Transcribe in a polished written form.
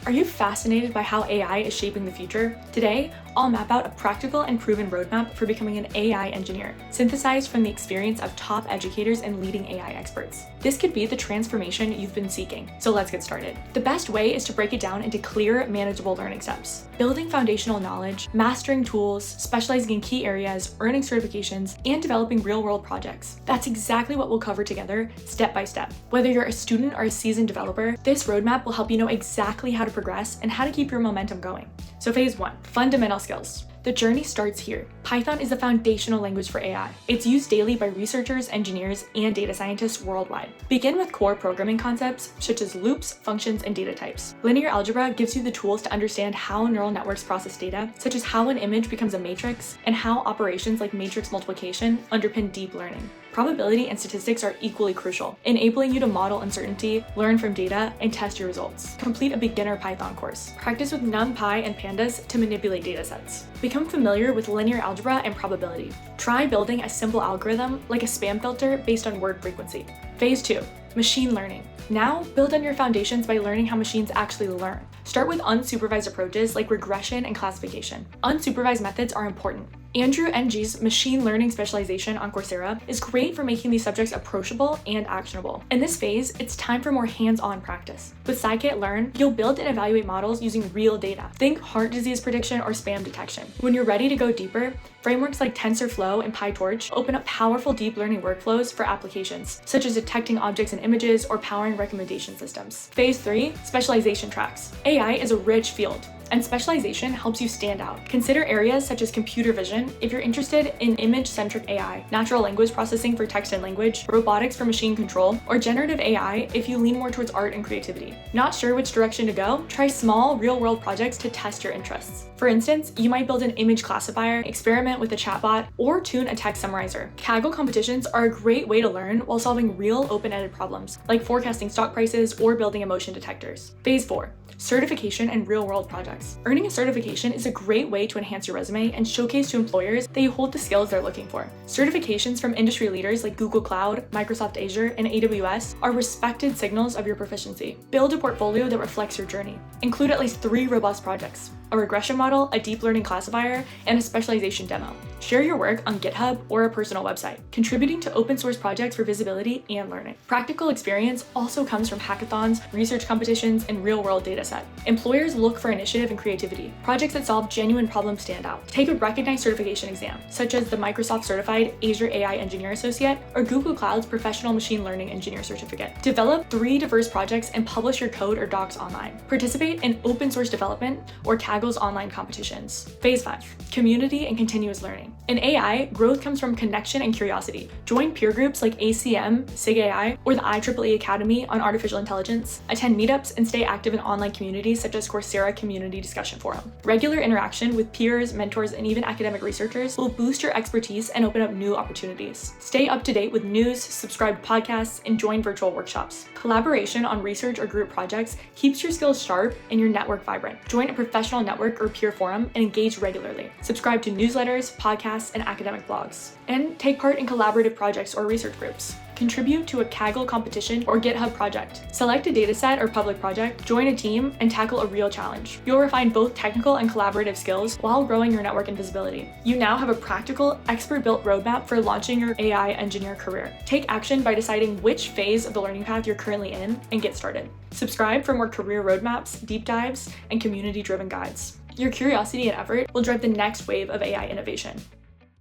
Are you fascinated by how AI is shaping the future? Today, I'll map out a practical and proven roadmap for becoming an AI engineer, synthesized from the experience of top educators and leading AI experts. This could be the transformation you've been seeking, so let's get started. The best way is to break it down into clear, manageable learning steps. Building foundational knowledge, mastering tools, specializing in key areas, earning certifications, and developing real-world projects. That's exactly what we'll cover together, step by step. Whether you're a student or a seasoned developer, this roadmap will help you know exactly how to progress and how to keep your momentum going. So phase 1, fundamental skills. The journey starts here. Python is the foundational language for AI. It's used daily by researchers, engineers, and data scientists worldwide. Begin with core programming concepts such as loops, functions, and data types. Linear algebra gives you the tools to understand how neural networks process data, such as how an image becomes a matrix, and how operations like matrix multiplication underpin deep learning. Probability and statistics are equally crucial, enabling you to model uncertainty, learn from data, and test your results. Complete a beginner Python course. Practice with NumPy and pandas to manipulate datasets. Become familiar with linear algebra and probability. Try building a simple algorithm like a spam filter based on word frequency. Phase 2, machine learning. Now, build on your foundations by learning how machines actually learn. Start with unsupervised approaches like regression and classification. Unsupervised methods are important. Andrew Ng's machine learning specialization on Coursera is great for making these subjects approachable and actionable. In this phase, it's time for more hands-on practice. With scikit-learn, you'll build and evaluate models using real data. Think heart disease prediction or spam detection. When you're ready to go deeper, frameworks like TensorFlow and PyTorch open up powerful deep learning workflows for applications, such as detecting objects and images or powering recommendation systems. Phase 3, specialization tracks. AI is a rich field, and specialization helps you stand out. Consider areas such as computer vision if you're interested in image-centric AI, natural language processing for text and language, robotics for machine control, or generative AI if you lean more towards art and creativity. Not sure which direction to go? Try small, real-world projects to test your interests. For instance, you might build an image classifier, experiment with a chatbot, or tune a text summarizer. Kaggle competitions are a great way to learn while solving real open-ended problems, like forecasting stock prices or building emotion detectors. Phase 4, certification and real-world projects. Earning a certification is a great way to enhance your resume and showcase to employers that you hold the skills they're looking for. Certifications from industry leaders like Google Cloud, Microsoft Azure, and AWS are respected signals of your proficiency. Build a portfolio that reflects your journey. Include at least 3 robust projects: a regression model, a deep learning classifier, and a specialization demo. Share your work on GitHub or a personal website, contributing to open source projects for visibility and learning. Practical experience also comes from hackathons, research competitions, and real-world dataset. Employers look for initiative and creativity. Projects that solve genuine problems stand out. Take a recognized certification exam, such as the Microsoft Certified Azure AI Engineer Associate or Google Cloud's Professional Machine Learning Engineer Certificate. Develop 3 diverse projects and publish your code or docs online. Participate in open source development or Kaggle's online competitions. Phase 5, community and continuous learning. In AI, growth comes from connection and curiosity. Join peer groups like ACM, SIG-AI, or the IEEE Academy on Artificial Intelligence. Attend meetups and stay active in online communities such as Coursera Community Discussion Forum. Regular interaction with peers, mentors, and even academic researchers will boost your expertise and open up new opportunities. Stay up to date with news, subscribe to podcasts, and join virtual workshops. Collaboration on research or group projects keeps your skills sharp and your network vibrant. Join a professional network or peer forum and engage regularly. Subscribe to newsletters, podcasts, and academic blogs. And take part in collaborative projects or research groups. Contribute to a Kaggle competition or GitHub project. Select a dataset or public project, join a team, and tackle a real challenge. You'll refine both technical and collaborative skills while growing your network and visibility. You now have a practical, expert-built roadmap for launching your AI engineer career. Take action by deciding which phase of the learning path you're currently in and get started. Subscribe for more career roadmaps, deep dives, and community-driven guides. Your curiosity and effort will drive the next wave of AI innovation.